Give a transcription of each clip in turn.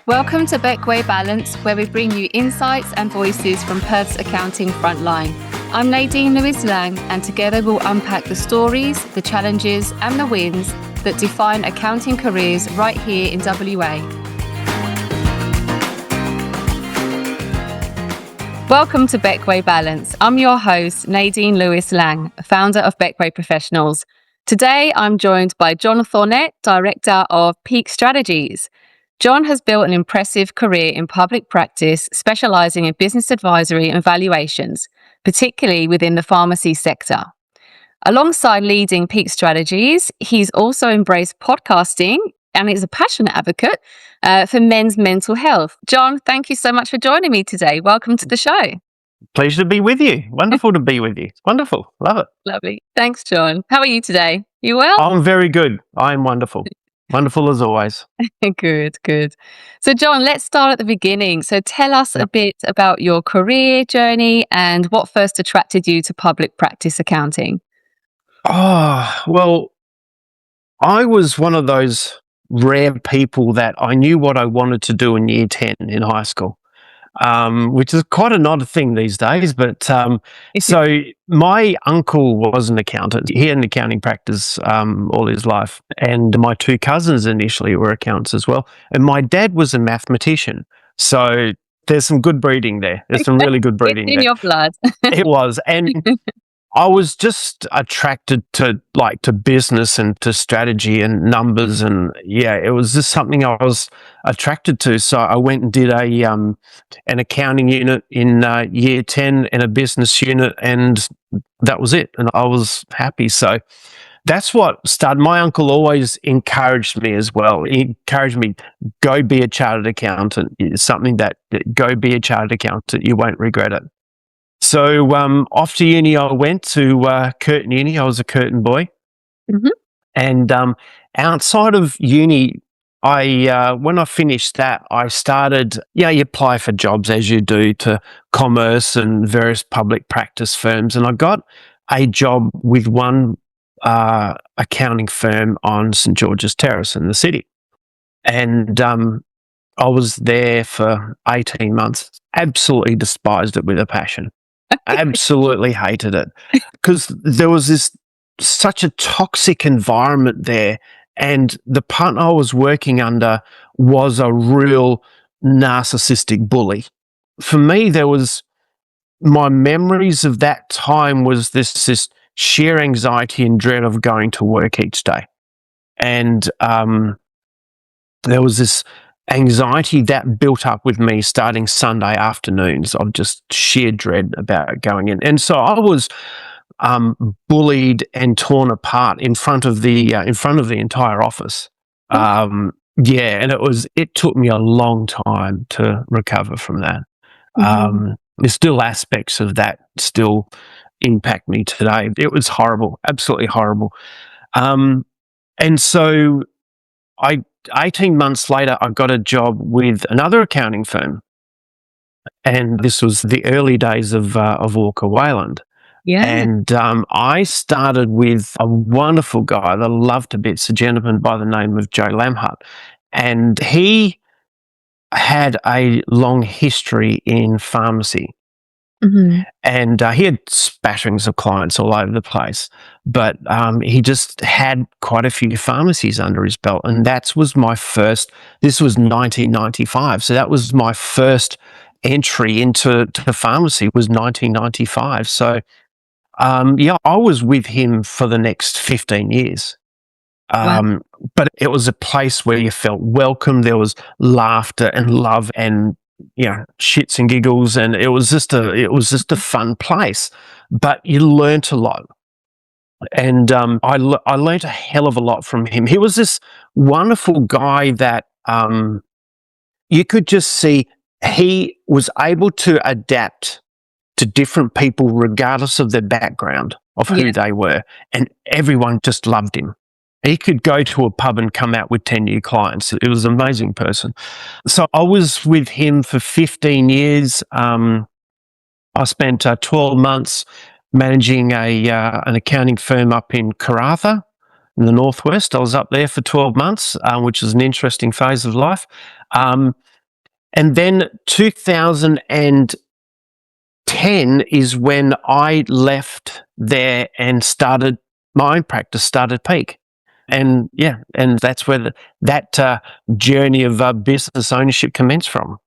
Welcome to Beckway Balance, where we bring you insights and voices from Perth's accounting frontline. I'm Nadene Lewis-Laing, and together we'll unpack the stories, the challenges, and the wins that define accounting careers right here in WA. Welcome to Beckway Balance. I'm your host, Nadene Lewis-Laing, founder of Beckway Professionals. Today, I'm joined by John Thornett, Director of Peak Strategies. John has built an impressive career in public practice, specialising in business advisory and valuations, particularly within the pharmacy sector. Alongside leading Peak Strategies, he's also embraced podcasting and is a passionate advocate for men's mental health. John, thank you so much for joining me today. Welcome to the show. Pleasure to be with you. Wonderful to be with you. Wonderful. Love it. Lovely. Thanks, John. How are you today? You well? I'm very good. I'm wonderful. Wonderful as always. Good. So, John, let's start at the beginning. So tell us a bit about your career journey and what first attracted you to public practice accounting. Oh, well, I was one of those rare people that I knew what I wanted to do in year 10 in high school, which is quite an odd thing these days. But so my uncle was an accountant. He had an accounting practice all his life. And my two cousins initially were accountants as well. And my dad was a mathematician. So there's some good breeding there. There's some really good breeding It's in your blood. It was. And I was just attracted to business and to strategy and numbers, and it was just something I was attracted to. So I went and did an accounting unit in year 10 and a business unit, and that was it. And I was happy. So that's what started. My uncle always encouraged me as well. He encouraged me, go be a chartered accountant. It's something that go be a chartered accountant. You won't regret it. So after uni, I went to Curtin Uni. I was a Curtin boy. Mm-hmm. And outside of uni, when I finished that, I started, you apply for jobs as you do to commerce and various public practice firms. And I got a job with one accounting firm on St. George's Terrace in the city. And I was there for 18 months, absolutely despised it with a passion. Absolutely hated it because there was such a toxic environment there, and the partner I was working under was a real narcissistic bully. For me, my memories of that time was this sheer anxiety and dread of going to work each day, and there was this anxiety that built up with me starting Sunday afternoons of just sheer dread about going in. And so I was bullied and torn apart in front of the entire office. And it took me a long time to recover from that. Mm-hmm. There's still aspects of that still impact me today. It was horrible, absolutely horrible. And so 18 months later, I got a job with another accounting firm, and this was the early days of Walker Wayland. Yeah. And I started with a wonderful guy that I loved to bits, a gentleman by the name of Joe Lamhart, and he had a long history in pharmacy. Mm-hmm. And he had spatterings of clients all over the place, but he just had quite a few pharmacies under his belt. And this was 1995. So that was my first entry into pharmacy was 1995. So, I was with him for the next 15 years. Wow. But it was a place where you felt welcome. There was laughter and love and shits and giggles, and it was just a fun place. But you learnt a lot, and I learnt a hell of a lot from him. He was this wonderful guy that you could just see he was able to adapt to different people regardless of their background of who they were, and everyone just loved him. He could go to a pub and come out with 10 new clients. It was an amazing person. So I was with him for 15 years. I spent 12 months managing an accounting firm up in Karratha in the northwest. I was up there for 12 months, which was an interesting phase of life. And then 2010 is when I left there and started my own practice, started Peak. And that's where that journey of business ownership commenced from.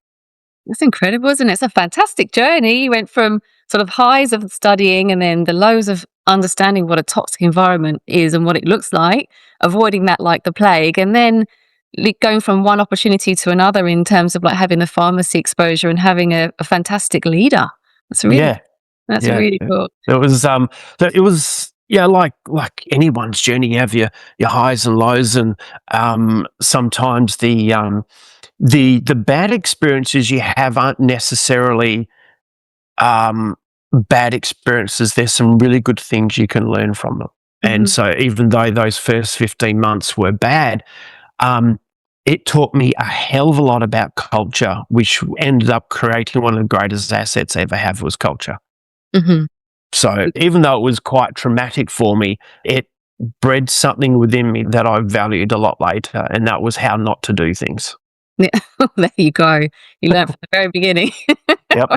That's incredible, isn't it? It's a fantastic journey. You went from sort of highs of studying and then the lows of understanding what a toxic environment is and what it looks like, avoiding that like the plague, and then going from one opportunity to another in terms of like having the pharmacy exposure and having a fantastic leader. That's really, Yeah, that's yeah. really cool. Like anyone's journey. You have your highs and lows, and sometimes the bad experiences you have aren't necessarily bad experiences. There's some really good things you can learn from them. And so even though those first 15 months were bad, it taught me a hell of a lot about culture, which ended up creating one of the greatest assets I ever have, was culture. Mm-hmm. So even though it was quite traumatic for me, it bred something within me that I valued a lot later, and that was how not to do things. Yeah. There you go. You learned from the very beginning. Yep.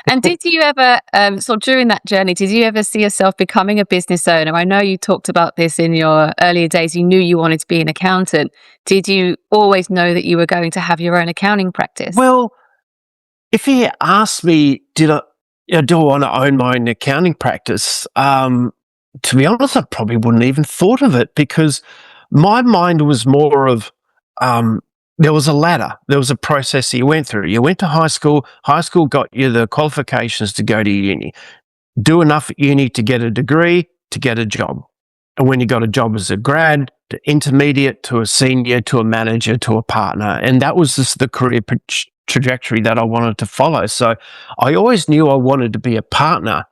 And did you ever, so during that journey, did you ever see yourself becoming a business owner? I know you talked about this in your earlier days. You knew you wanted to be an accountant. Did you always know that you were going to have your own accounting practice? Well, if you asked me, do I want to own my own accounting practice? To be honest, I probably wouldn't even thought of it, because my mind was more of, there was a ladder. There was a process that you went through. You went to high school. High school got you the qualifications to go to uni. Do enough at uni to get a degree, to get a job. And when you got a job as a grad, to intermediate, to a senior, to a manager, to a partner. And that was just the career trajectory that I wanted to follow. So I always knew I wanted to be a partner,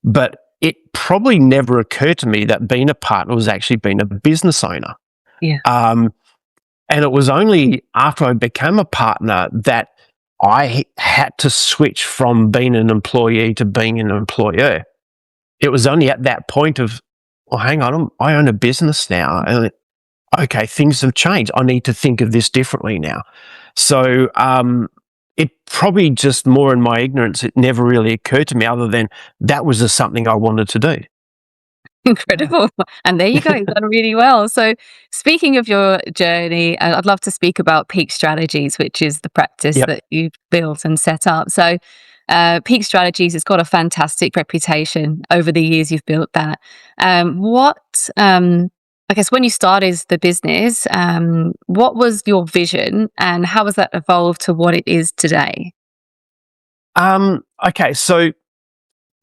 but it probably never occurred to me that being a partner was actually being a business owner. Yeah. And it was only after I became a partner that I had to switch from being an employee to being an employer. It was only at that point of, oh, hang on, I own a business now. And okay, things have changed. I need to think of this differently now. So it probably just more in my ignorance, it never really occurred to me, other than that was just something I wanted to do. Incredible. And there you go, you've done really well. So speaking of your journey, I'd love to speak about Peak Strategies, which is the practice that you've built and set up. So Peak Strategies has got a fantastic reputation over the years you've built that. I guess when you started the business, what was your vision and how has that evolved to what it is today? Okay, so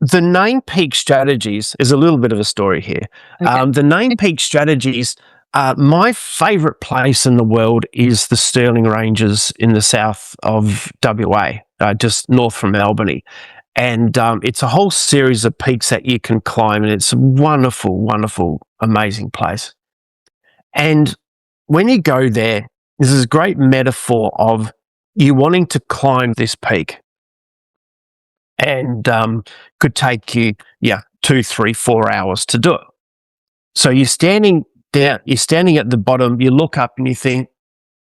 the name Peak Strategies is a little bit of a story here. Okay. The name Peak Strategies, my favourite place in the world is the Stirling Ranges in the south of WA, just north from Albany. And it's a whole series of peaks that you can climb, and it's a wonderful, wonderful, amazing place. And when you go there, this is a great metaphor of you wanting to climb this peak. And could take you, 2, 3, 4 hours to do it. So you're standing there, you're standing at the bottom, you look up and you think,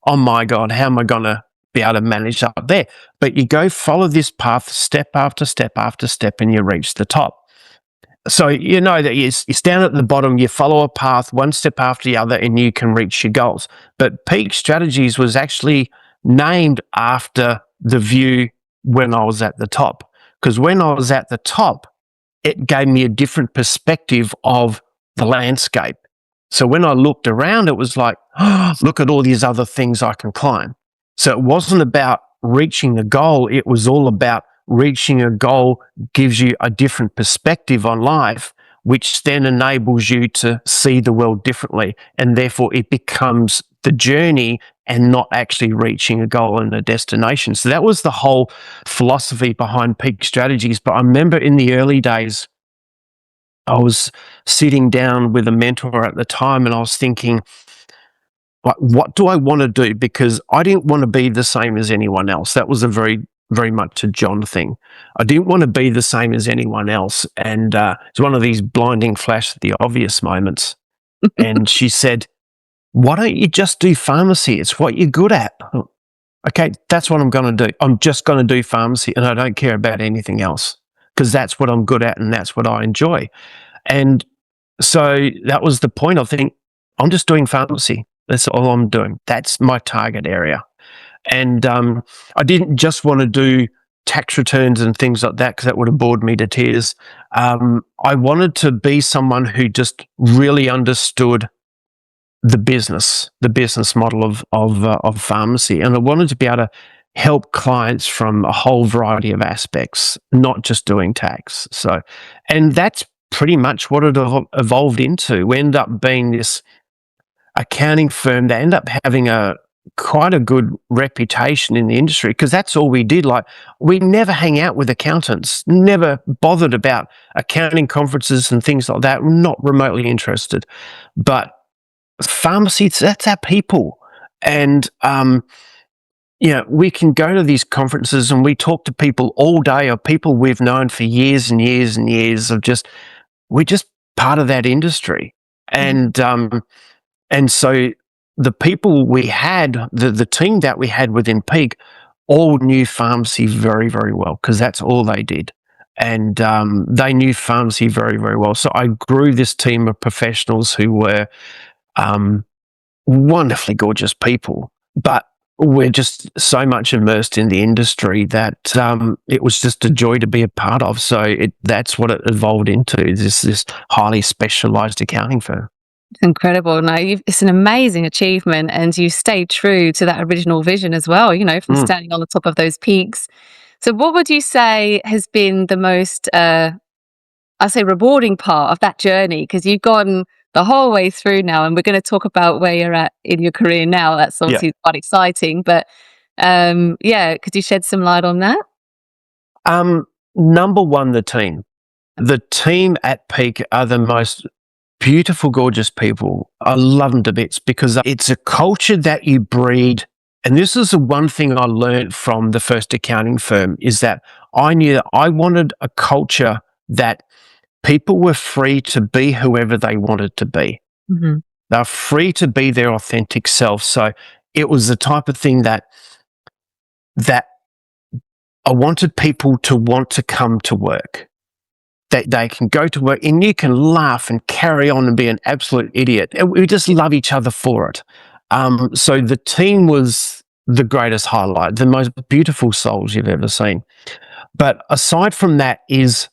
oh my God, how am I going to be able to manage up there? But you go follow this path, step after step after step, and you reach the top. So you know that you stand at the bottom, you follow a path one step after the other, and you can reach your goals. But Peak Strategies was actually named after the view when I was at the top. Because when I was at the top, it gave me a different perspective of the landscape. So when I looked around, it was like, oh, look at all these other things I can climb. So it wasn't about reaching a goal. It was all about reaching a goal gives you a different perspective on life, which then enables you to see the world differently. And therefore it becomes the journey and not actually reaching a goal and a destination. So that was the whole philosophy behind Peak Strategies. But I remember in the early days, I was sitting down with a mentor at the time and I was thinking, like, what do I want to do? Because I didn't want to be the same as anyone else. That was a very, very much a John thing. I didn't want to be the same as anyone else. And it's one of these blinding flash of the obvious moments. And she said, why don't you just do pharmacy? It's what you're good at. Okay, that's what I'm going to do. I'm just going to do pharmacy and I don't care about anything else because that's what I'm good at and that's what I enjoy. And so that was the point. I think I'm just doing pharmacy. That's all I'm doing. That's my target area. And I didn't just want to do tax returns and things like that because that would have bored me to tears. I wanted to be someone who just really understood the business model of pharmacy, and I wanted to be able to help clients from a whole variety of aspects, not just doing tax. So, and that's pretty much what it evolved into. We ended up being this accounting firm that ended up having a quite a good reputation in the industry because that's all we did. Like, we never hang out with accountants, never bothered about accounting conferences and things like that. We're not remotely interested, but pharmacy, that's our people. And, we can go to these conferences and we talk to people all day, or people we've known for years and years and years we're just part of that industry. And so the people we had, the team that we had within Peak, all knew pharmacy very, very well because that's all they did. And they knew pharmacy very, very well. So I grew this team of professionals who were wonderfully gorgeous people, but we're just so much immersed in the industry that it was just a joy to be a part of. So that's what it evolved into, this highly specialised accounting firm. It's incredible. No, it's an amazing achievement, and you stayed true to that original vision as well, from standing on the top of those peaks. So what would you say has been the most, rewarding part of that journey? Because you've gone the whole way through now, and we're going to talk about where you're at in your career now. That's obviously quite exciting, but could you shed some light on that? Number one, the team. The team at Peak are the most beautiful, gorgeous people. I love them to bits because it's a culture that you breed. And this is the one thing I learned from the first accounting firm, is that I knew that I wanted a culture that people were free to be whoever they wanted to be. Mm-hmm. They're free to be their authentic self. So it was the type of thing that I wanted people to want to come to work, that they can go to work and you can laugh and carry on and be an absolute idiot. We just love each other for it. So the team was the greatest highlight, the most beautiful souls you've ever seen. But aside from that is,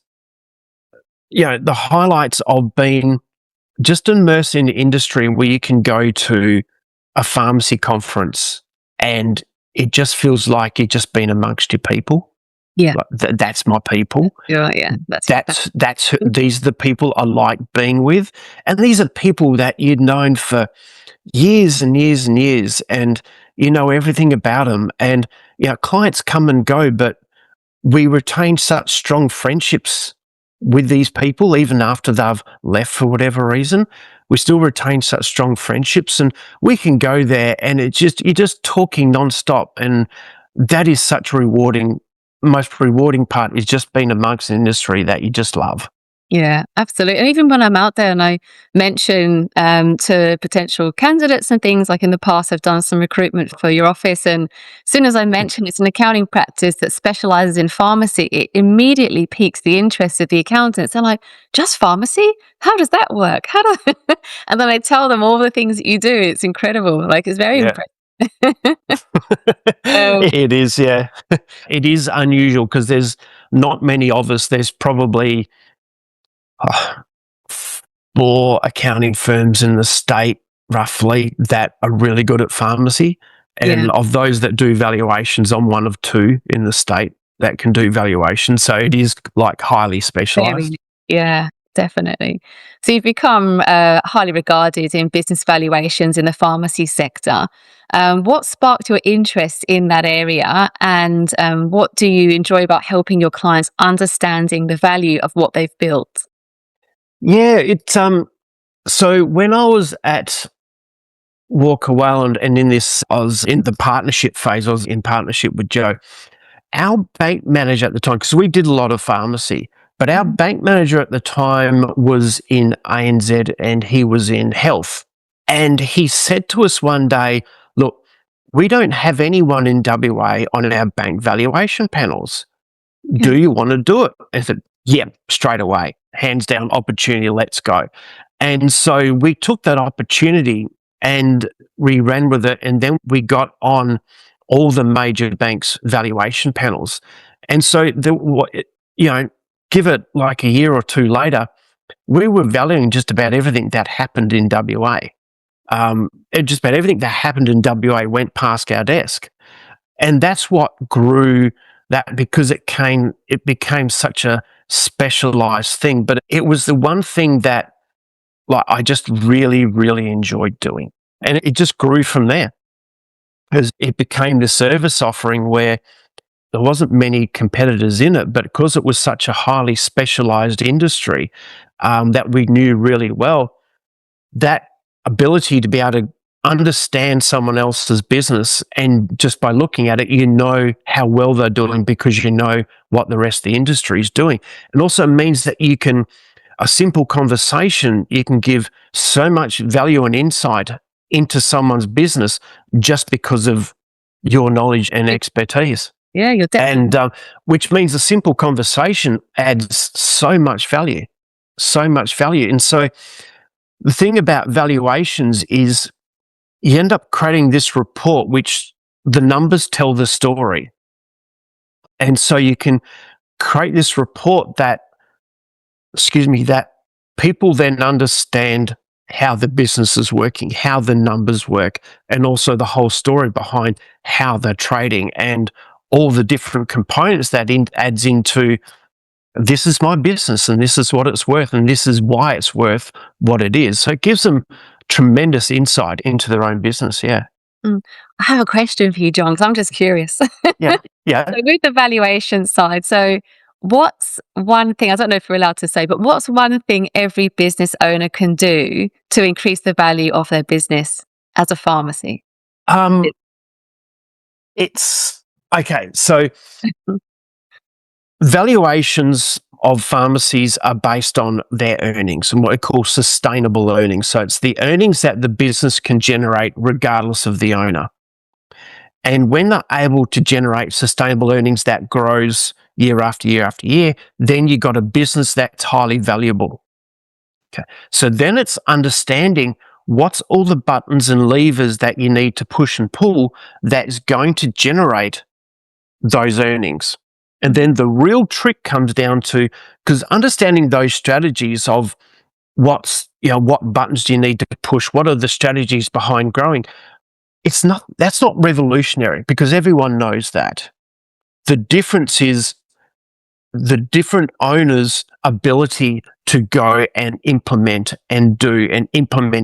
the highlights of being just immersed in the industry where you can go to a pharmacy conference and it just feels like you've just been amongst your people. Yeah. Like, that's my people. Yeah. That's who, these are the people I like being with. And these are people that you'd known for years and years and years, and you know everything about them. And, clients come and go, but we retain such strong friendships with these people, even after they've left for whatever reason. We still retain such strong friendships, and we can go there and you're just talking nonstop. And that is such rewarding. Most rewarding part is just being amongst an industry that you just love. Yeah, absolutely. And even when I'm out there and I mention to potential candidates and things, like in the past, I've done some recruitment for your office. And as soon as I mention it's an accounting practice that specializes in pharmacy, it immediately piques the interest of the accountants. They're like, just pharmacy? How does that work? And then I tell them all the things that you do. It's incredible. Like, it's very impressive. It is, yeah. It is unusual because there's not many of us. There's probably 4 accounting firms in the state, roughly, that are really good at pharmacy. And of those that do valuations, I'm one of 2 in the state that can do valuations. So it is like highly specialised. Yeah, definitely. So you've become highly regarded in business valuations in the pharmacy sector. What sparked your interest in that area, and what do you enjoy about helping your clients understanding the value of what they've built? Yeah, so when I was at Walker Wayland and I was in the partnership phase, I was in partnership with Joe. Our bank manager at the time, because we did a lot of pharmacy, but our bank manager at the time was in ANZ and he was in health. And he said to us one day, look, we don't have anyone in WA on our bank valuation panels. Okay. Do you want to do it? I said, yeah, straight away, hands down, opportunity, let's go. And so we took that opportunity and we ran with it. And then we got on all the major banks' valuation panels. And so, give it like a year or two later, we were valuing just about everything that happened in WA. And just about everything that happened in WA went past our desk. And that's what grew that, because it became such a specialized thing. But it was the one thing that I just really, really enjoyed doing. And it just grew from there, because it became the service offering where there wasn't many competitors in it, but because it was such a highly specialized industry that we knew really well, that ability to be able to understand someone else's business, and just by looking at it, you know how well they're doing because you know what the rest of the industry is doing. It also means that a simple conversation, you can give so much value and insight into someone's business just because of your knowledge and expertise. Yeah, you're definitely. And which means a simple conversation adds so much value, so much value. And so the thing about valuations is you end up creating this report, which the numbers tell the story. And so you can create this report that people then understand how the business is working, how the numbers work, and also the whole story behind how they're trading and all the different components that adds into, this is my business and this is what it's worth and this is why it's worth what it is. So it gives them tremendous insight into their own business. Yeah. I have a question for you, John, because I'm just curious. Yeah. Yeah. So with the valuation side, so what's one thing, I don't know if we're allowed to say, but what's one thing every business owner can do to increase the value of their business as a pharmacy? It's okay. So valuations of pharmacies are based on their earnings and what we call sustainable earnings. So it's the earnings that the business can generate regardless of the owner. And when they're able to generate sustainable earnings that grows year after year after year, then you've got a business that's highly valuable. Okay. So then it's understanding what's all the buttons and levers that you need to push and pull that is going to generate those earnings. And then the real trick comes down to, because understanding those strategies of what buttons do you need to push, what are the strategies behind growing, that's not revolutionary because everyone knows that. The difference is the different owners' ability to go and implement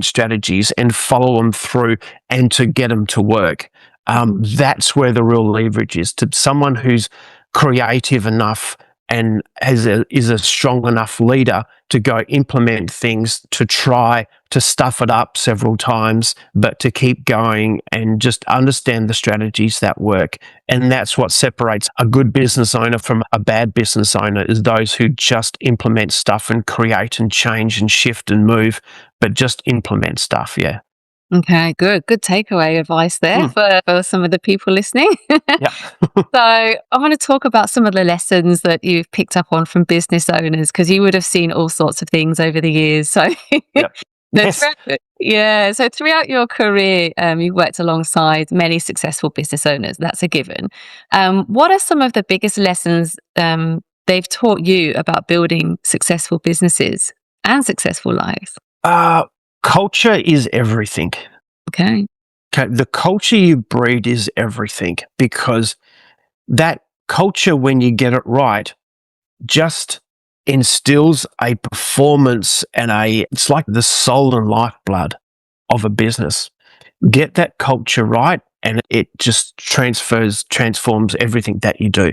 strategies and follow them through and to get them to work. That's where the real leverage is, to someone who's creative enough and is a strong enough leader to go implement things, to try to stuff it up several times, but to keep going and just understand the strategies that work. And that's what separates a good business owner from a bad business owner, is those who just implement stuff and create and change and shift and move, but just implement stuff. Yeah. Okay, good. Good takeaway advice there for some of the people listening. Yeah. So I want to talk about some of the lessons that you've picked up on from business owners, because you would have seen all sorts of things over the years. So Yep. Yes. so throughout your career, you've worked alongside many successful business owners. That's a given. What are some of the biggest lessons they've taught you about building successful businesses and successful lives? Culture is everything. Okay. Okay, the culture you breed is everything, because that culture, when you get it right, just instills a performance and it's like the soul and lifeblood of a business. Get that culture right and it just transforms everything that you do.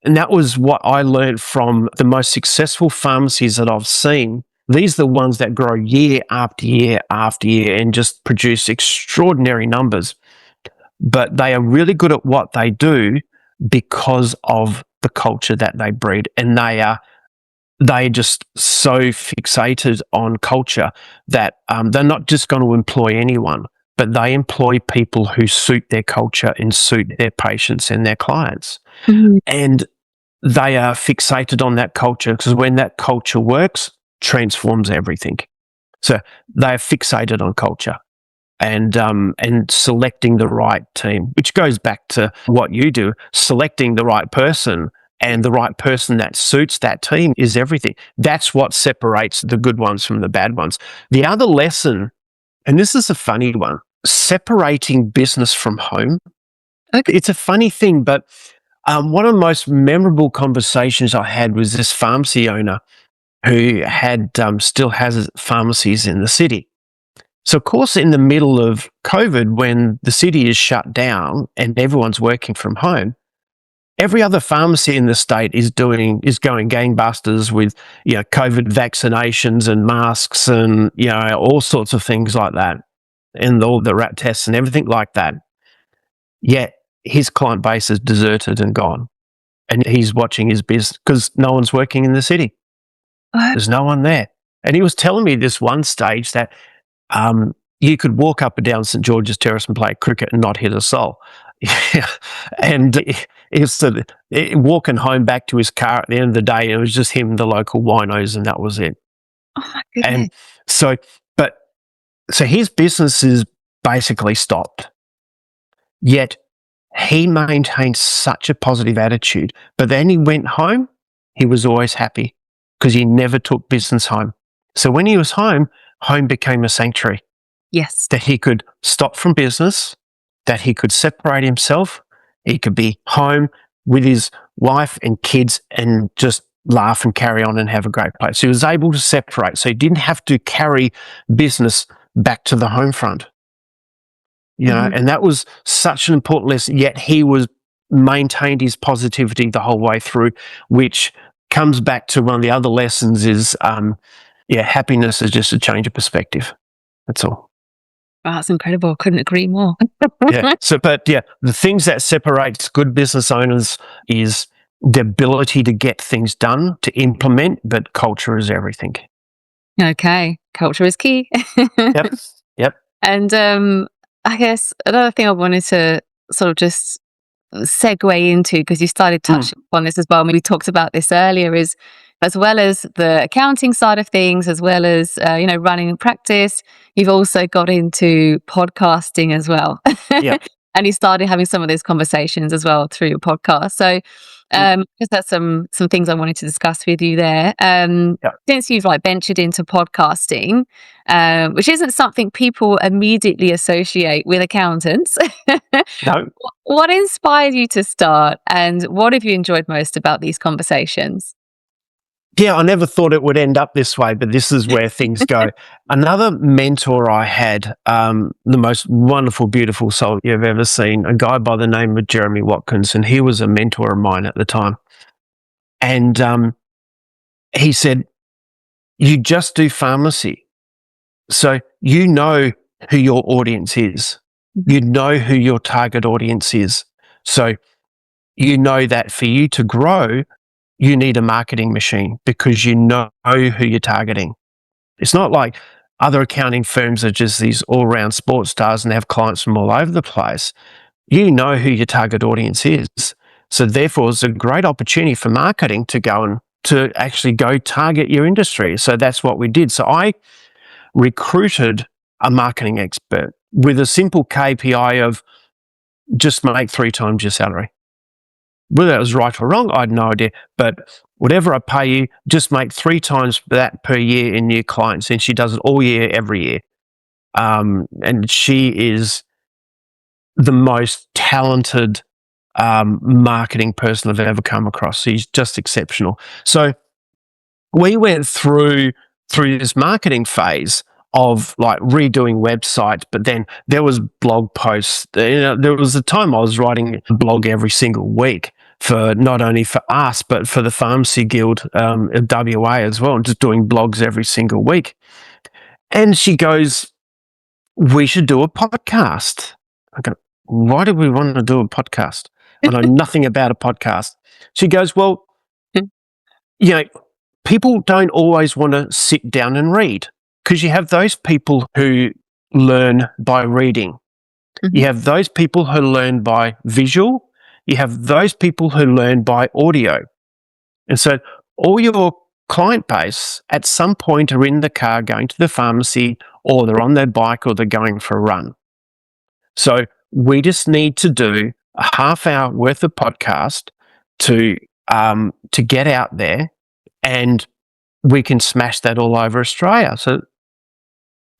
And that was what I learned from the most successful pharmacies that I've seen. These are the ones that grow year after year after year and just produce extraordinary numbers. But they are really good at what they do because of the culture that they breed. And they're just so fixated on culture that they're not just going to employ anyone, but they employ people who suit their culture and suit their patients and their clients. Mhm. And they are fixated on that culture because when that culture works, transforms everything. So they are fixated on culture and selecting the right team, which goes back to what you do. Selecting the right person and the right person that suits that team is everything. That's what separates the good ones from the bad ones. The other lesson, and this is a funny one, separating business from home. Okay. It's a funny thing, but one of the most memorable conversations I had was this pharmacy owner who had still has pharmacies in the city. So, of course, in the middle of COVID, when the city is shut down and everyone's working from home, every other pharmacy in the state is going gangbusters with, COVID vaccinations and masks and, all sorts of things like that, and all the rat tests and everything like that. Yet his client base is deserted and gone, and he's watching his business because no one's working in the city. There's no one there. And he was telling me this one stage that you could walk up and down St George's Terrace and play cricket and not hit a soul. And he was walking home back to his car at the end of the day, and it was just him and the local winos, and that was it. Oh my goodness. And so his business is basically stopped. Yet he maintained such a positive attitude. But then he went home, he was always happy because he never took business home. So when he was home became a sanctuary. Yes. That he could stop from business, that he could separate himself, he could be home with his wife and kids and just laugh and carry on and have a great place. He was able to separate, so he didn't have to carry business back to the home front. And that was such an important lesson, yet he maintained his positivity the whole way through, which comes back to one of the other lessons is, happiness is just a change of perspective. That's all. Wow, that's incredible. Couldn't agree more. The things that separates good business owners is the ability to get things done, to implement, but culture is everything. Okay. Culture is key. Yep. And I guess another thing I wanted to sort of just segue into, because you started touching on this as well, and we talked about this earlier, is as well as the accounting side of things, as well as running practice, you've also got into podcasting as well. Yep. And you started having some of those conversations as well through your podcast. So just that's some things I wanted to discuss with you there. Since you've ventured into podcasting, which isn't something people immediately associate with accountants. No. What inspired you to start, and what have you enjoyed most about these conversations? Yeah, I never thought it would end up this way, but this is where things go. Another mentor I had, the most wonderful, beautiful soul you've ever seen, a guy by the name of Jeremy Watkins, and he was a mentor of mine at the time. And he said, you just do pharmacy. So you know who your audience is. You know who your target audience is. So you know that for you to grow, you need a marketing machine because you know who you're targeting. It's not like other accounting firms are just these all-round sports stars and have clients from all over the place. You know who your target audience is. So therefore, it's a great opportunity for marketing to go and to actually go target your industry. So that's what we did. So I recruited a marketing expert with a simple KPI of just make 3 times your salary. Whether that was right or wrong, I had no idea. But whatever I pay you, just make 3 times that per year in new clients. And she does it all year, every year. And she is the most talented marketing person I've ever come across. She's just exceptional. So we went through this marketing phase of redoing websites, but then there was blog posts. There was a time I was writing a blog every single week for not only for us, but for the Pharmacy Guild of WA as well, and just doing blogs every single week. And she goes, we should do a podcast. I go, why do we want to do a podcast? I know nothing about a podcast. She goes, well, people don't always want to sit down and read, because you have those people who learn by reading. You have those people who learn by visual. You have those people who learn by audio. And so all your client base at some point are in the car going to the pharmacy, or they're on their bike, or they're going for a run. So we just need to do a half hour worth of podcast to get out there, and we can smash that all over Australia. So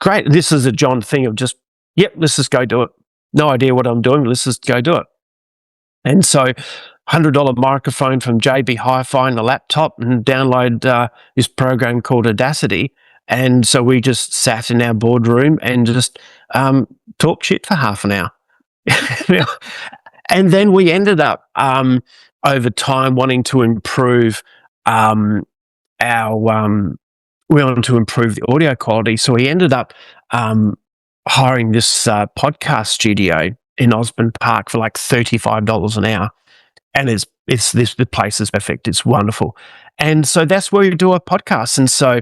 great. This is a John thing of just, yep, let's just go do it. No idea what I'm doing, let's just go do it. And so $100 microphone from JB Hi-Fi and a laptop, and download this program called Audacity. And so we just sat in our boardroom and just talked shit for half an hour. And then we ended up over time wanting to improve we wanted to improve the audio quality. So we ended up hiring this podcast studio in Osborne Park for like $35 an hour. And the place is perfect. It's wonderful. And so that's where we do our podcast. And so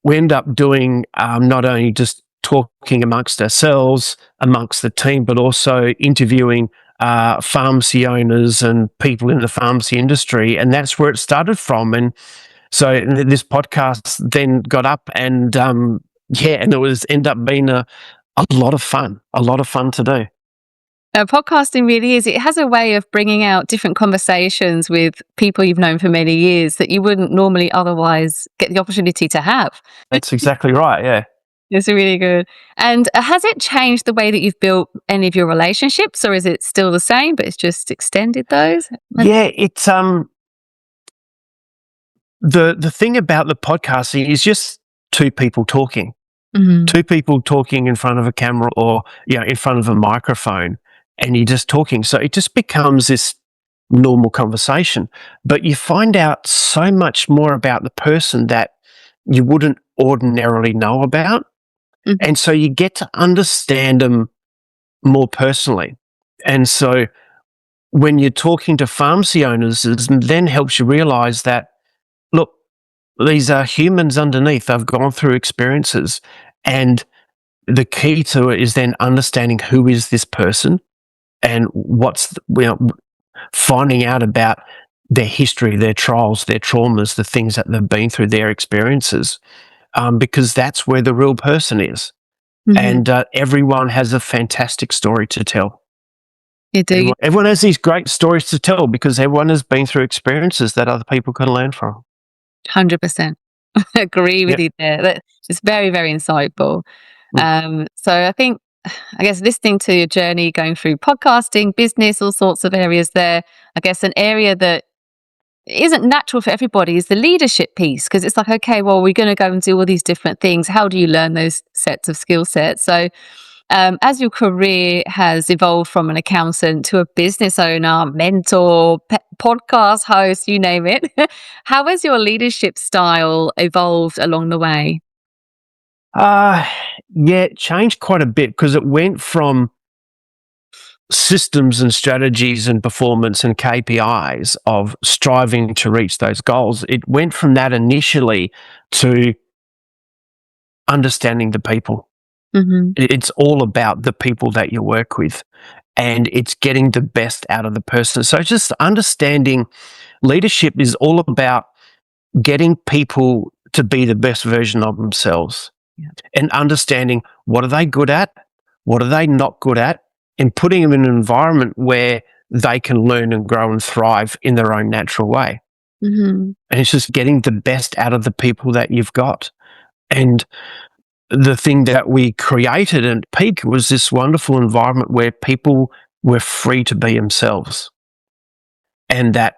we end up doing not only just talking amongst ourselves, amongst the team, but also interviewing pharmacy owners and people in the pharmacy industry. And that's where it started from. And so this podcast then got up, and and it ended up being a lot of fun to do. Podcasting really is. It has a way of bringing out different conversations with people you've known for many years that you wouldn't normally otherwise get the opportunity to have. That's exactly right, yeah. It's really good. And has it changed the way that you've built any of your relationships, or is it still the same, but it's just extended those? Yeah, it's the thing about the podcasting is just two people talking. Two people talking in front of a camera, or in front of a microphone, and you're just talking. So it just becomes this normal conversation. But you find out so much more about the person that you wouldn't ordinarily know about. And so you get to understand them more personally. And so when you're talking to pharmacy owners, it then helps you realize that, look, these are humans underneath. They've gone through experiences. And the key to it is then understanding who is this person, and finding out about their history, their trials, their traumas, the things that they've been through, their experiences, because that's where the real person is. And everyone has a fantastic story to tell. You do. Everyone has these great stories to tell because everyone has been through experiences that other people can learn from. 100%. Agree with you there. It's very, very insightful. So I guess listening to your journey, going through podcasting, business, all sorts of areas there, I guess an area that isn't natural for everybody is the leadership piece, because it's like, okay, well, we're going to go and do all these different things. How do you learn those sets of skill sets? So as your career has evolved from an accountant to a business owner, mentor, podcast host, you name it, how has your leadership style evolved along the way? It changed quite a bit, because it went from systems and strategies and performance and KPIs of striving to reach those goals. It went from that initially to understanding the people. It's all about the people that you work with, and it's getting the best out of the person. So just understanding leadership is all about getting people to be the best version of themselves, and understanding what are they good at, what are they not good at, and putting them in an environment where they can learn and grow and thrive in their own natural way. And it's just getting the best out of the people that you've got. And the thing that we created at Peak was this wonderful environment where people were free to be themselves. And that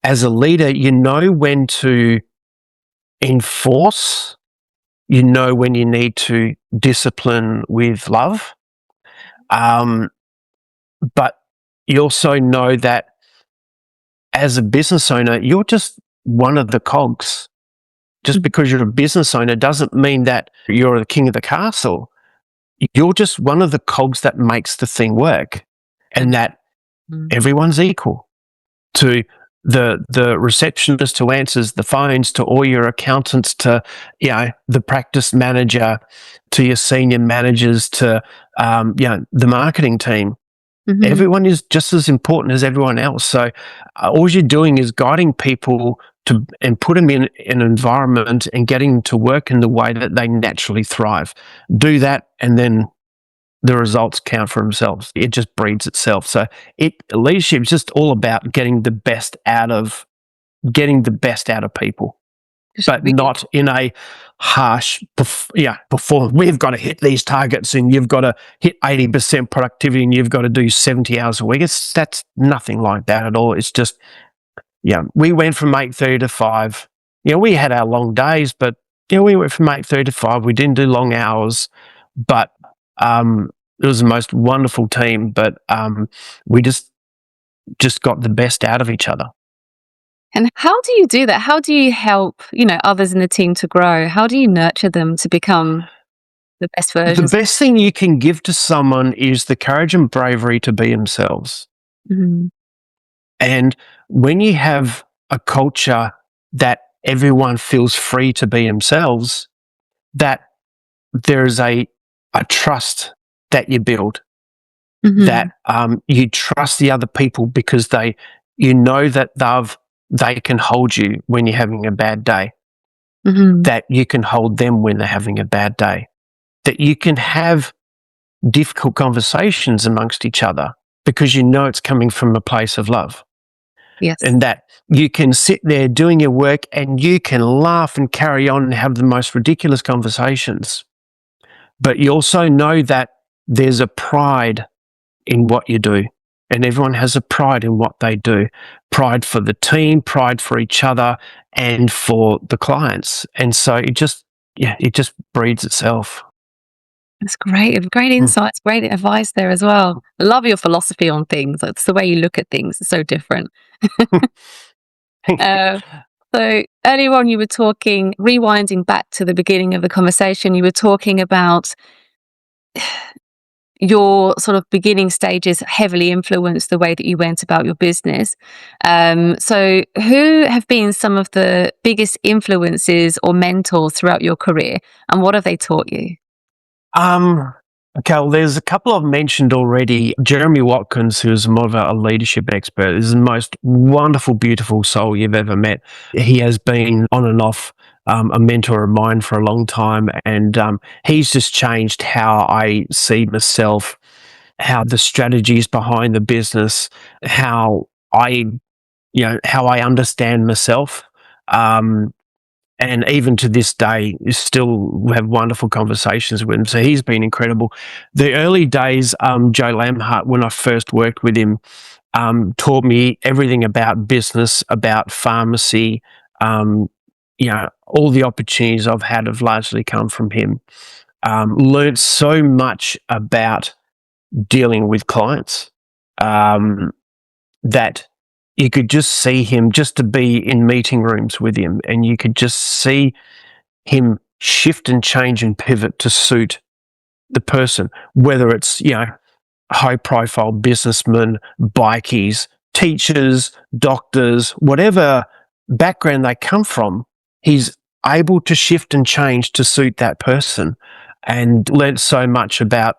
as a leader, you know when to enforce, you know when you need to discipline with love. But you also know that as a business owner, you're just one of the cogs. Just because you're a business owner doesn't mean that you're the king of the castle. You're just one of the cogs that makes the thing work, and that everyone's equal to the receptionist who answers the phones, to all your accountants, to the practice manager, to your senior managers, to the marketing team. Mhm. Everyone is just as important as everyone else. So all you're doing is guiding people and put them in an environment and getting them to work in the way that they naturally thrive. Do that, and then the results count for themselves. It just breeds itself. So leadership is just all about getting the best out of people, but not in a harsh, perform. We've got to hit these targets, and you've got to hit 80% productivity, and you've got to do 70 hours a week. That's nothing like that at all. It's just, we went from 8:30 to 5. We had our long days, but we went from 8:30 to 5. We didn't do long hours, but it was the most wonderful team. But we just got the best out of each other. And how do you do that? How do you help, others in the team to grow? How do you nurture them to become the best versions? The best thing you can give to someone is the courage and bravery to be themselves. Mhm. And when you have a culture that everyone feels free to be themselves, that there's a trust that you build, Mhm. that you trust the other people because you know that they can hold you when you're having a bad day, Mhm. that you can hold them when they're having a bad day, that you can have difficult conversations amongst each other because you know it's coming from a place of love. Yes. And that you can sit there doing your work and you can laugh and carry on and have the most ridiculous conversations. But you also know that there's a pride in what you do. And everyone has a pride in what they do. Pride for the team, pride for each other, and for the clients. And so it just breeds itself. That's great. Great insights, great advice there as well. I love your philosophy on things. It's the way you look at things. It's so different. So earlier on, you were talking, rewinding back to the beginning of the conversation, you were talking about your sort of beginning stages heavily influenced the way that you went about your business. So who have been some of the biggest influences or mentors throughout your career, and what have they taught you? Okay, well, there's a couple I've mentioned already. Jeremy Watkins, who's more of a leadership expert, is the most wonderful, beautiful soul you've ever met. He has been on and off a mentor of mine for a long time, and he's just changed how I see myself, how the strategies behind the business, how how I understand myself. And even to this day, you still have wonderful conversations with him. So he's been incredible. The early days, Joe Lamhart, when I first worked with him, taught me everything about business, about pharmacy. All the opportunities I've had have largely come from him. Learned so much about dealing with clients that you could just see him, just to be in meeting rooms with him, and you could just see him shift and change and pivot to suit the person, whether it's, high profile businessmen, bikies, teachers, doctors, whatever background they come from, he's able to shift and change to suit that person, and learned so much about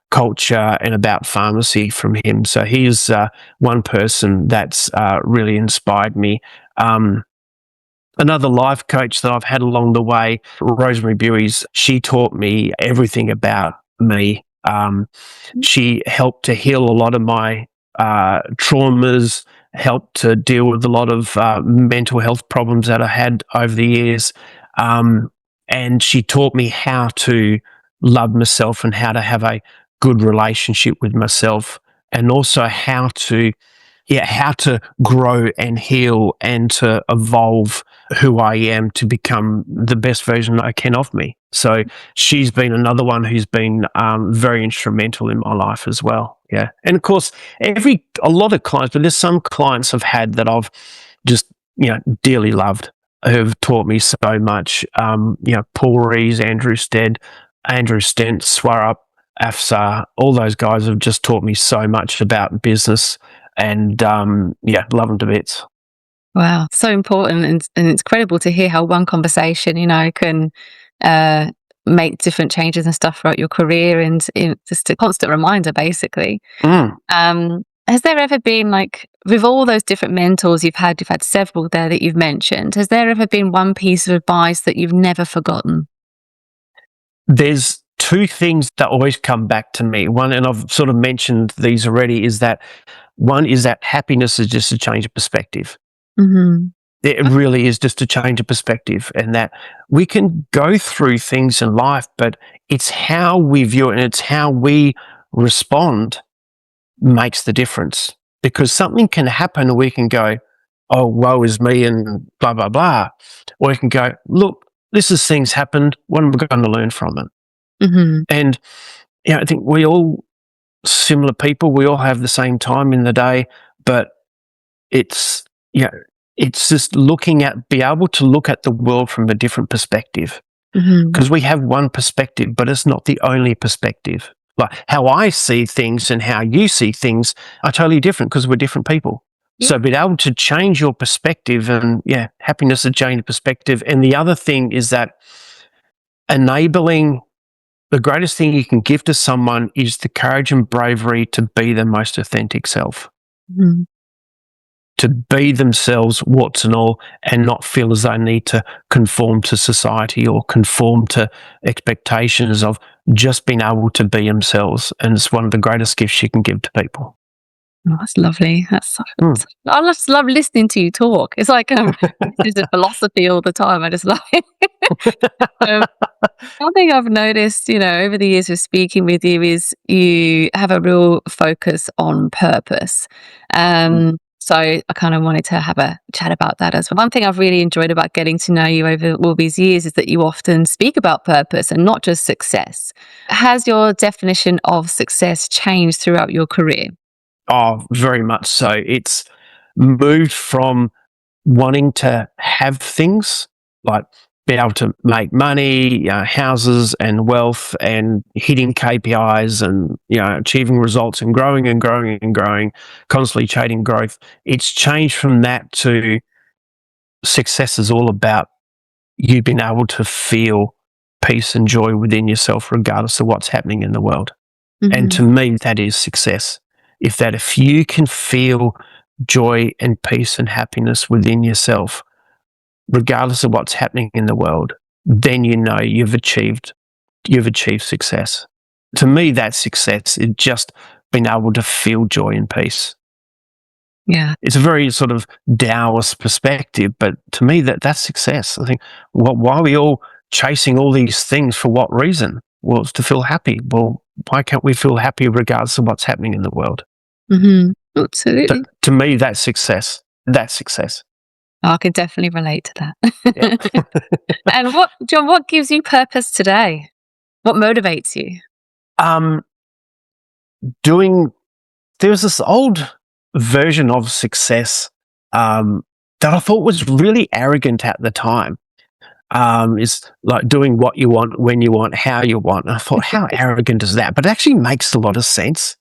culture and about pharmacy from him. So he's one person that's really inspired me. Another life coach that I've had along the way, Rosemary Buies, she taught me everything about me. She helped to heal a lot of my traumas, helped to deal with a lot of mental health problems that I had over the years. And she taught me how to love myself and how to have a good relationship with myself, and also how to grow and heal and to evolve who I am to become the best version I can of me. So she's been another one who's been very instrumental in my life as well. Yeah. And of course, a lot of clients, but there's some clients I've had that I've just, dearly loved, who've taught me so much. Paul Rees, Andrew Stent, Swarup, Afsar, all those guys have just taught me so much about business and love them to bits. Wow, so important, and it's incredible to hear how one conversation, can make different changes and stuff throughout your career, and just a constant reminder, basically. Has there ever been, like, with all those different mentors you've had several there that you've mentioned, has there ever been one piece of advice that you've never forgotten? There's two things that always come back to me. One, and I've sort of mentioned these already, is that one is that happiness is just a change of perspective. Mm-hmm. It really is just a change of perspective, and that we can go through things in life, but it's how we view it and it's how we respond makes the difference. Because something can happen and we can go, oh, woe is me and blah, blah, blah. Or we can go, look, things happened. What am I going to learn from it? Mm-hmm. And I think we all similar people. We all have the same time in the day, but it's just be able to look at the world from a different perspective. Mm-hmm. Because we have one perspective, but it's not the only perspective. Like how I see things and how you see things are totally different because we're different people. Yeah. So being able to change your perspective, and happiness is a change of perspective. And the other thing is that enabling, the greatest thing you can give to someone is the courage and bravery to be their most authentic self. Mm-hmm. To be themselves, warts and all, and not feel as they need to conform to society or conform to expectations, of just being able to be themselves. And it's one of the greatest gifts you can give to people. Oh, that's lovely. I just love listening to you talk. It's like this is philosophy all the time. I just love it. One thing I've noticed, over the years of speaking with you, is you have a real focus on purpose. So I kind of wanted to have a chat about that as well. One thing I've really enjoyed about getting to know you over all these years is that you often speak about purpose and not just success. Has your definition of success changed throughout your career? Oh, very much so. It's moved from wanting to have things, like being able to make money, houses and wealth, and hitting KPIs and, achieving results and growing and growing and growing, constantly chasing growth. It's changed from that to success is all about you being able to feel peace and joy within yourself, regardless of what's happening in the world. Mm-hmm. And to me, that is success. If you can feel joy and peace and happiness within yourself, regardless of what's happening in the world, then you've achieved success. To me, that's success. It's just being able to feel joy and peace. Yeah. It's a very sort of Taoist perspective, but to me, that's success. I think, why are we all chasing all these things? For what reason? Well, it's to feel happy. Well, why can't we feel happy regardless of what's happening in the world? Mm-hmm. Absolutely. To me, that's success. That's success. I can definitely relate to that. Yeah. And John, what gives you purpose today? What motivates you? There's this old version of success that I thought was really arrogant at the time. Is like doing what you want, when you want, how you want. And I thought, how arrogant is that? But it actually makes a lot of sense.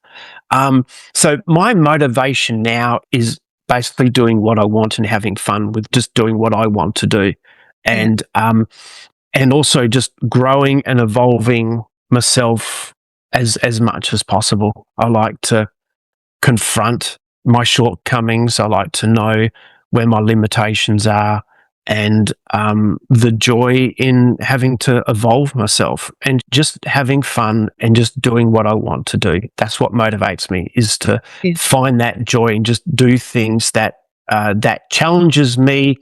So my motivation now is basically doing what I want and having fun with just doing what I want to do. And also just growing and evolving myself as much as possible. I like to confront my shortcomings. I like to know where my limitations are, and the joy in having to evolve myself and just having fun and just doing what I want to do. That's what motivates me, is to find that joy and just do things that challenges me,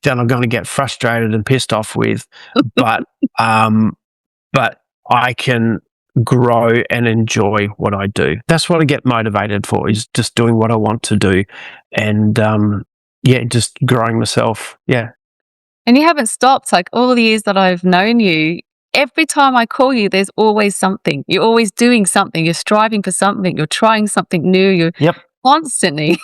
that I'm going to get frustrated and pissed off with, but I can grow and enjoy what I do. That's what I get motivated for, is just doing what I want to do, and just growing myself. Yeah. And you haven't stopped. Like, all the years that I've known you, every time I call you, there's always something. You're always doing something. You're striving for something. You're trying something new. You're constantly.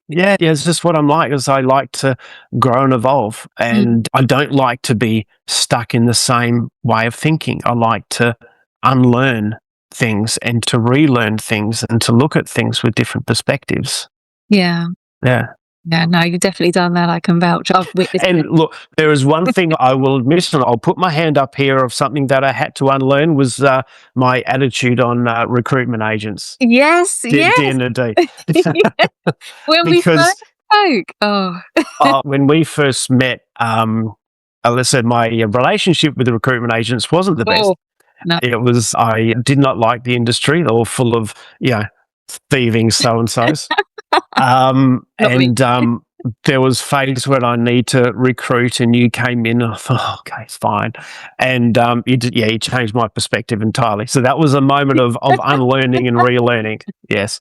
Yeah, it's just what I'm like, is I like to grow and evolve, and I don't like to be stuck in the same way of thinking. I like to unlearn things and to relearn things and to look at things with different perspectives. Yeah. Yeah. Yeah, no, you've definitely done that. I can vouch. I've witnessed And it. look, there is one thing I will admit, and I'll put my hand up here, of something that I had to unlearn was my attitude on recruitment agents. Yes, Dear yes. Nadine. Yeah. When we first Because spoke. Oh. when we first met, let's say my relationship with the recruitment agents wasn't the best. Oh, no. It was, I did not like the industry. They were full of, thieving so-and-sos. Not me. There was phase when I need to recruit, and you came in, and I thought, oh, okay, it's fine. And you changed my perspective entirely. So that was a moment of unlearning and relearning. Yes.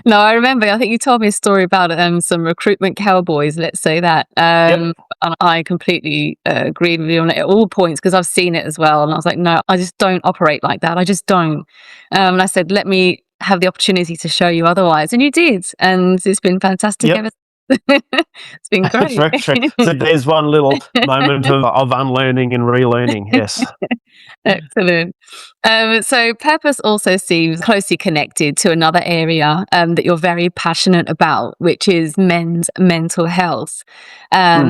No, I remember. I think you told me a story about some recruitment cowboys. Let's say that. Yep. And I completely agreed with you on it at all points because I've seen it as well. And I was like, no, I just don't operate like that. I just don't. And I said, let me have the opportunity to show you otherwise, and you did, and it's been fantastic Yep. ever. It's been great. Very true. So there's one little moment of unlearning and relearning. Yes. Excellent. So purpose also seems closely connected to another area that you're very passionate about, which is men's mental health.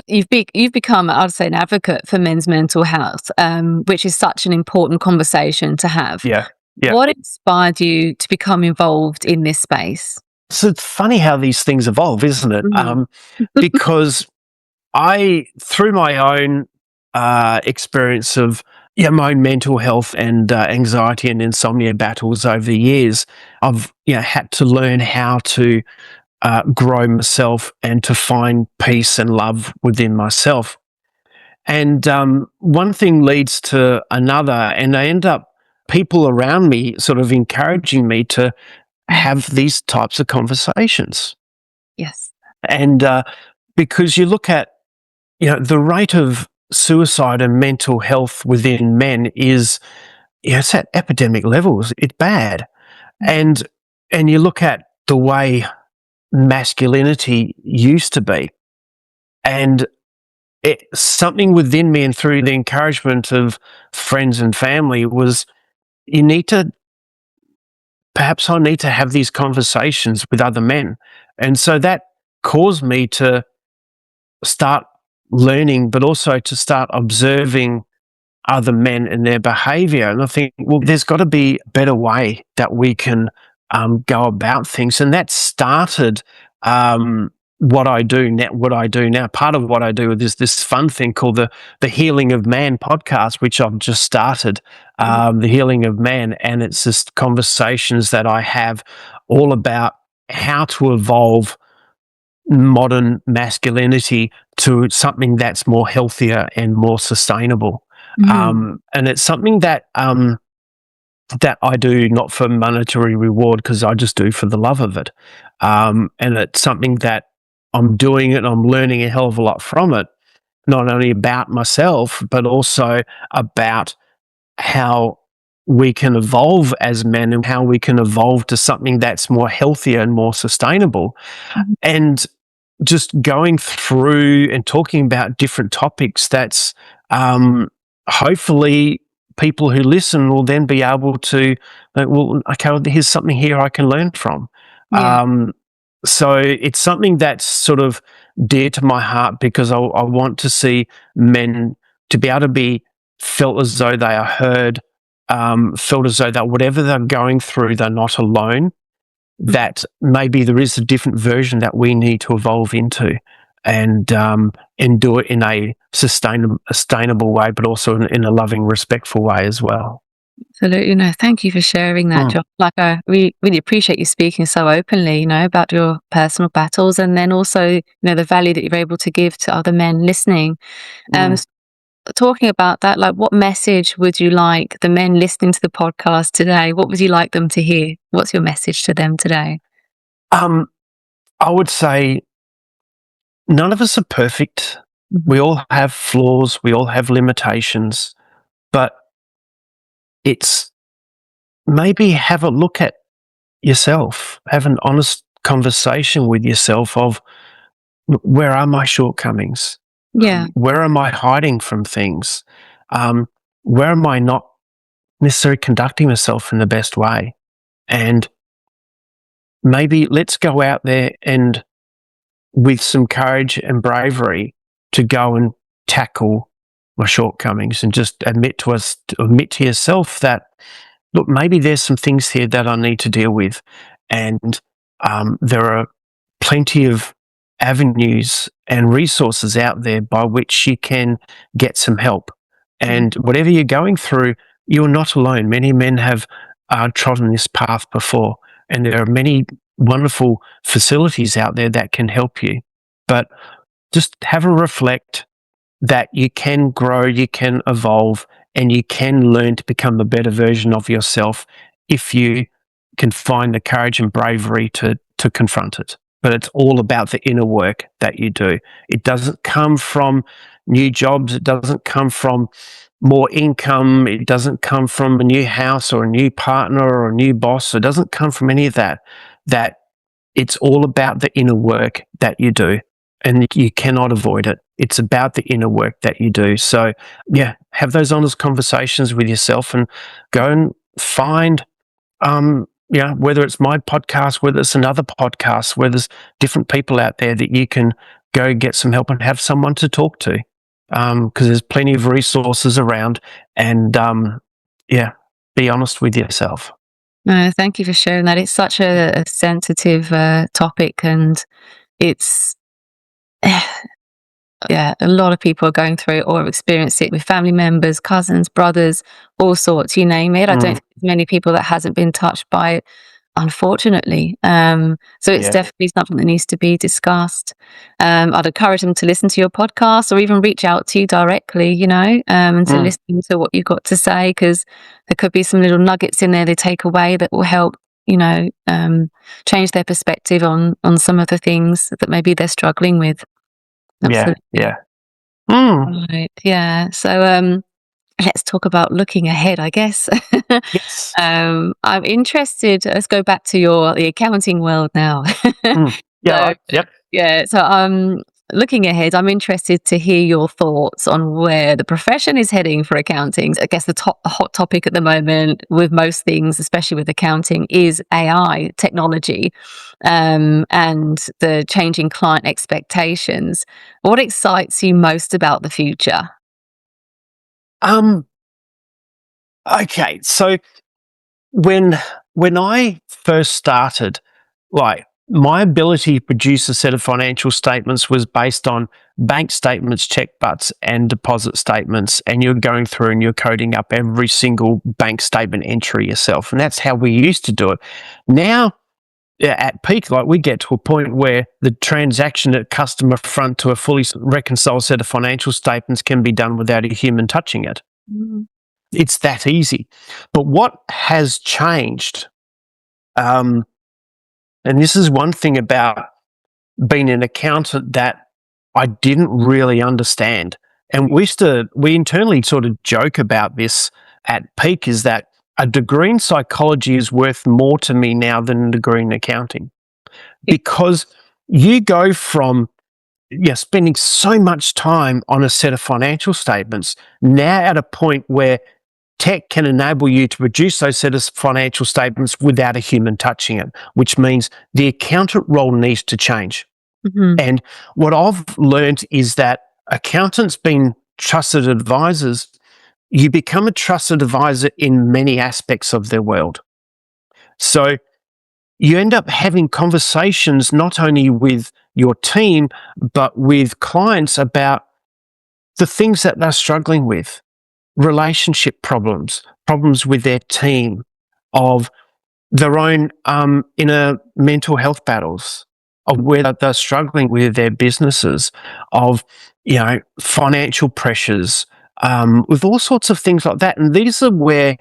You've become, I'd say, an advocate for men's mental health, which is such an important conversation to have. Yeah. Yeah. What inspired you to become involved in this space? So it's funny how these things evolve, isn't it? Mhm. Because through my own experience of my own mental health and anxiety and insomnia battles over the years, I've had to learn how to grow myself and to find peace and love within myself. And one thing leads to another, and I end up people around me sort of encouraging me to have these types of conversations. Yes. And because you look at, the rate of suicide and mental health within men is, it's at epidemic levels. It's bad. And you look at the way masculinity used to be, and something within me, and through the encouragement of friends and family, was perhaps I need to have these conversations with other men. And so that caused me to start learning, but also to start observing other men and their behavior. And I think, well, there's got to be a better way that we can go about things. And that started what I do now. Part of what I do is this fun thing called the Healing of Man podcast, which I've just started. The Healing of Man, and it's just conversations that I have all about how to evolve modern masculinity to something that's more healthier and more sustainable. And it's something that that I do not for monetary reward, because I just do for the love of it. And it's something that I'm doing, and I'm learning a hell of a lot from it, not only about myself, but also about how we can evolve as men and how we can evolve to something that's more healthier and more sustainable. And just going through and talking about different topics that's hopefully people who listen will then be able to, well, okay, well, here's something here I can learn from. Yeah. So it's something that's sort of dear to my heart, because I want to see men to be able to be felt as though they are heard, felt as though that whatever they're going through, they're not alone, that maybe there is a different version that we need to evolve into, and do it in a sustainable way, but also in a loving, respectful way as well. Absolutely. No, thank you for sharing that, John. Like, I really appreciate you speaking so openly, about your personal battles, and then also, the value that you're able to give to other men listening. S- Talking about that, like, what message would you like the men listening to the podcast today? What would you like them to hear? What's your message to them today? I would say none of us are perfect. We all have flaws. We all have limitations, but it's maybe have a look at yourself, have an honest conversation with yourself of, where are my shortcomings? Yeah. Where am I hiding from things? Where am I not necessarily conducting myself in the best way? And maybe let's go out there and with some courage and bravery to go and tackle my shortcomings and just admit to yourself that, look, maybe there's some things here that I need to deal with. And there are plenty of avenues and resources out there by which you can get some help. And whatever you're going through, you're not alone. Many men have trodden this path before, and there are many wonderful facilities out there that can help you. But just have a reflect that you can grow, you can evolve, and you can learn to become a better version of yourself if you can find the courage and bravery to confront it. But it's all about the inner work that you do. It doesn't come from new jobs. It doesn't come from more income. It doesn't come from a new house or a new partner or a new boss. It doesn't come from any of that. That it's all about the inner work that you do, and you cannot avoid it. It's about the inner work that you do. So, yeah, have those honest conversations with yourself and go and find, whether it's my podcast, whether it's another podcast, where there's different people out there that you can go get some help and have someone to talk to, because there's plenty of resources around. And, be honest with yourself. No, thank you for sharing that. It's such a sensitive topic, and it's a lot of people are going through it or have experienced it with family members, cousins, brothers, all sorts, you name it. I don't think there's many people that hasn't been touched by it, unfortunately. So it's definitely something that needs to be discussed. I'd encourage them to listen to your podcast or even reach out to you directly, and to listen to what you've got to say, because there could be some little nuggets in there they take away that will help, change their perspective on some of the things that maybe they're struggling with. Absolutely. Yeah. Right. Yeah. So let's talk about looking ahead, I guess. Yes. I'm interested. Let's go back to the accounting world now. Yeah. Yep. Yeah. So looking ahead, I'm interested to hear your thoughts on where the profession is heading for accounting. I guess the hot topic at the moment with most things, especially with accounting, is AI technology, and the changing client expectations. What excites you most about the future? Okay, so when I first started, like, my ability to produce a set of financial statements was based on bank statements, check butts, and deposit statements, and you're going through and you're coding up every single bank statement entry yourself, and that's how we used to do it. Now, at peak, like, we get to a point where the transaction at customer front to a fully reconciled set of financial statements can be done without a human touching it. It's that easy. But what has changed, and this is one thing about being an accountant that I didn't really understand, and we internally sort of joke about this at peak, is that a degree in psychology is worth more to me now than a degree in accounting, because you go from spending so much time on a set of financial statements now at a point where tech can enable you to produce those set of financial statements without a human touching it, which means the accountant role needs to change. And what I've learned is that accountants being trusted advisors, you become a trusted advisor in many aspects of their world. So you end up having conversations not only with your team, but with clients about the things that they're struggling with, relationship problems with their team, of their own inner mental health battles, of where they're struggling with their businesses, of financial pressures, with all sorts of things like that. And these are where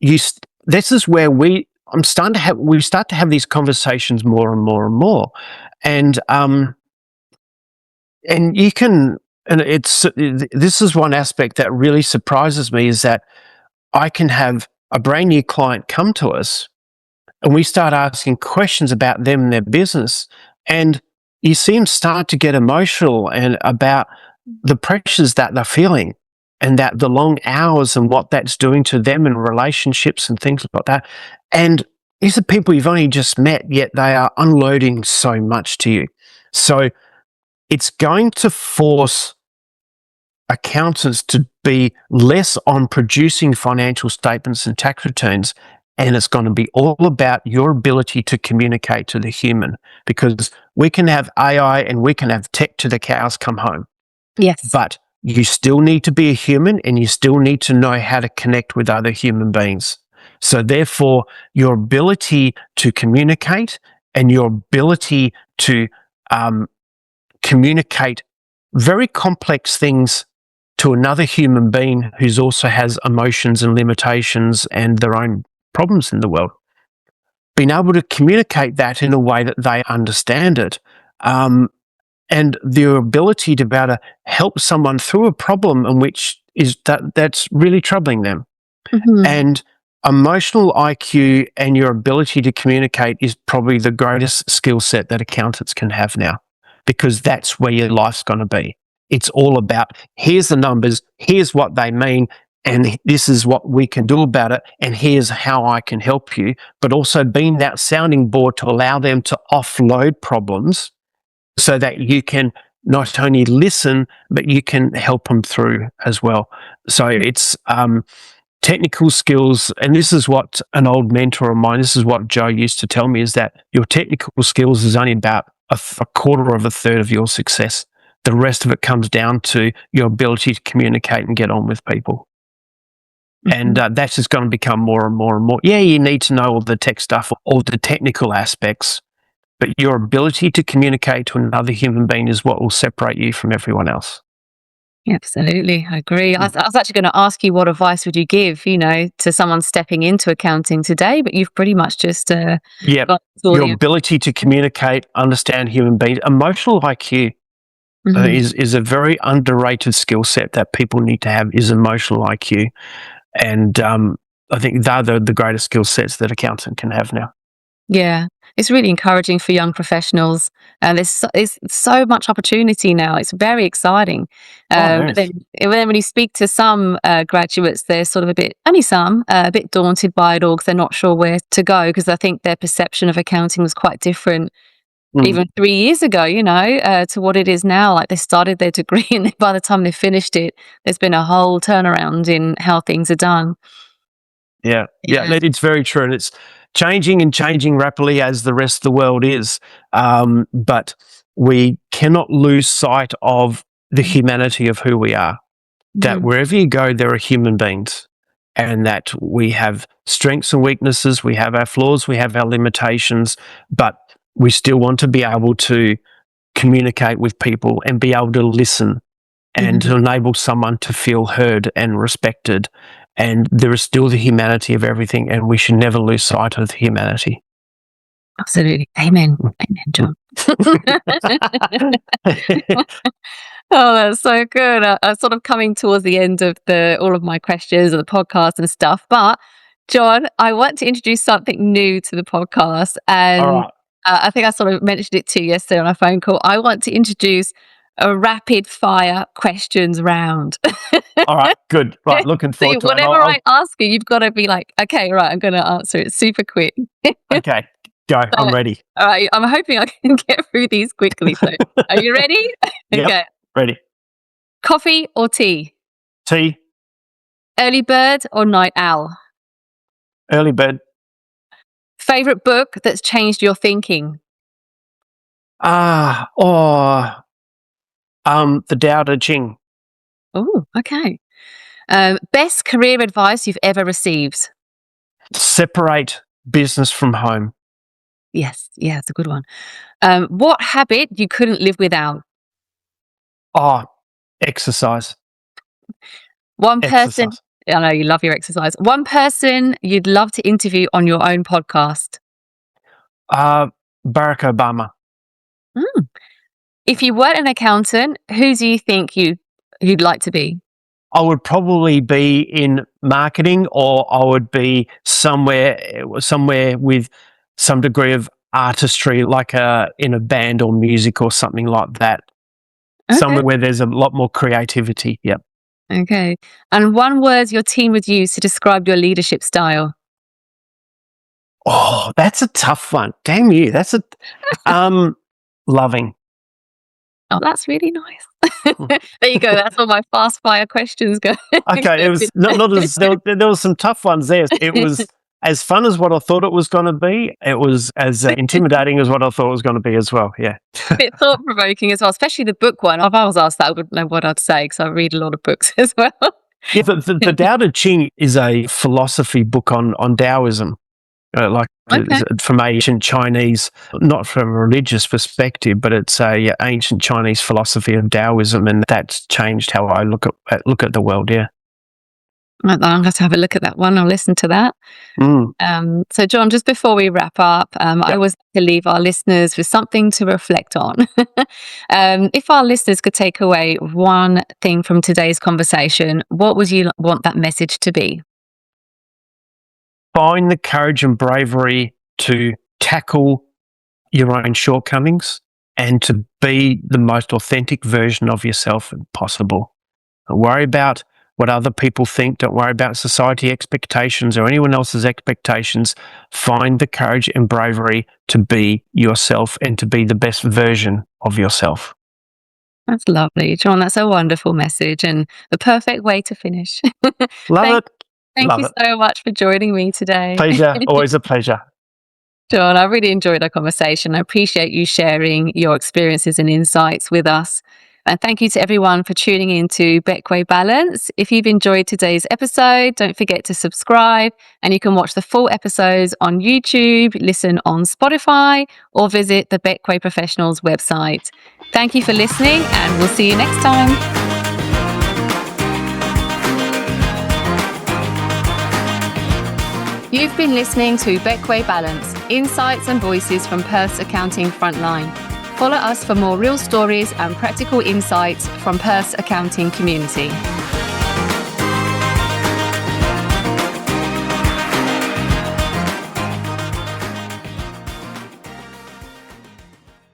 this is where we start to have these conversations more and more and more, and you can. And this is one aspect that really surprises me, is that I can have a brand new client come to us and we start asking questions about them and their business, and you see them start to get emotional and about the pressures that they're feeling, and that the long hours and what that's doing to them in relationships and things like that. And these are people you've only just met, yet they are unloading so much to you. So it's going to force accountants to be less on producing financial statements and tax returns, and it's going to be all about your ability to communicate to the human, because we can have AI and we can have tech to the cows come home. Yes. But you still need to be a human, and you still need to know how to connect with other human beings. So therefore, your ability to communicate and your ability to communicate very complex things to another human being who also has emotions and limitations and their own problems in the world, being able to communicate that in a way that they understand it, and their ability to be able to help someone through a problem in which that's really troubling them. Mm-hmm. And emotional IQ and your ability to communicate is probably the greatest skill set that accountants can have now, because that's where your life's going to be. It's all about, here's the numbers, here's what they mean, and this is what we can do about it, and here's how I can help you, but also being that sounding board to allow them to offload problems so that you can not only listen, but you can help them through as well. So it's technical skills, and this is what an old mentor of mine, this is what Joe used to tell me, is that your technical skills is only about a quarter of a third of your success. The rest of it comes down to your ability to communicate and get on with people. Mm-hmm. And that's just going to become more and more and more. Yeah, you need to know all the tech stuff, all the technical aspects, but your ability to communicate to another human being is what will separate you from everyone else. Absolutely, I agree. I was actually going to ask you, what advice would you give, to someone stepping into accounting today, but you've pretty much just your ability to communicate, understand human beings, emotional IQ. Mm-hmm. Is a very underrated skill set that people need to have, is emotional IQ. And I think they're the greatest skill sets that accountant can have now. Yeah, it's really encouraging for young professionals. And there's so much opportunity now. It's very exciting. But then when you speak to some graduates, they're sort of a bit daunted by it all, because they're not sure where to go, because I think their perception of accounting was quite different even 3 years ago, to what it is now. Like, they started their degree, and by the time they finished it, there's been a whole turnaround in how things are done. Yeah, it's very true. And it's changing rapidly, as the rest of the world is. But we cannot lose sight of the humanity of who we are. That wherever you go, there are human beings, and that we have strengths and weaknesses, we have our flaws, we have our limitations, but we still want to be able to communicate with people and be able to listen and to enable someone to feel heard and respected. And there is still the humanity of everything, and we should never lose sight of the humanity. Absolutely. Amen. Amen, John. Oh, that's so good. I'm sort of coming towards the end of all of my questions of the podcast and stuff. But John, I want to introduce something new to the podcast. And all right. I think I sort of mentioned it to you yesterday on a phone call. I want to introduce a rapid fire questions round. All right, good. Right, looking forward to it. Whatever I ask you, you've got to be like, okay, right, I'm going to answer it super quick. Okay, go. I'm ready. All right, I'm hoping I can get through these quickly. So, are you ready? Okay, yep, ready. Coffee or tea? Tea. Early bird or night owl? Early bird. Favorite book that's changed your thinking? The Tao Te Ching. Oh, okay. Best career advice you've ever received? Separate business from home. Yes, yeah, it's a good one. What habit you couldn't live without? Exercise. One person. I know you love your exercise. One person you'd love to interview on your own podcast? Barack Obama. If you weren't an accountant, who do you think you'd like to be? I would probably be in marketing, or I would be somewhere with some degree of artistry, like in a band or music or something like that. Okay. Somewhere where there's a lot more creativity. Yep. Okay. And one word your team would use to describe your leadership style? Oh, that's a tough one. Damn you. That's loving. Oh, that's really nice. There you go. That's all my fast fire questions go. Okay, it was not as there was some tough ones there. It was as fun as what I thought it was going to be. It was as intimidating as what I thought it was going to be as well. Yeah, A bit thought provoking as well, especially the book one. If I was asked that, I wouldn't know what I'd say because I read a lot of books as well. yeah. The Tao Te Ching is a philosophy book on Taoism. Okay. From ancient Chinese, not from a religious perspective, but it's a ancient Chinese philosophy of Taoism, and that's changed how I look at the world. Yeah. I'm going to have a look at that one. I'll listen to that. So, John, just before we wrap up, I always like to leave our listeners with something to reflect on. If our listeners could take away one thing from today's conversation, what would you want that message to be? Find the courage and bravery to tackle your own shortcomings and to be the most authentic version of yourself possible. Don't worry about what other people think. Don't worry about society expectations or anyone else's expectations. Find the courage and bravery to be yourself and to be the best version of yourself. That's lovely, John. That's a wonderful message and the perfect way to finish. Love it. Thank you so much for joining me today. Pleasure. Always a pleasure. John, I really enjoyed our conversation. I appreciate you sharing your experiences and insights with us. And thank you to everyone for tuning in to Beckway Balance. If you've enjoyed today's episode, don't forget to subscribe, and you can watch the full episodes on YouTube, listen on Spotify, or visit the Beckway Professionals website. Thank you for listening, and we'll see you next time. You've been listening to Beckway Balance, insights and voices from Perth's accounting frontline. Follow us for more real stories and practical insights from Perth's accounting community.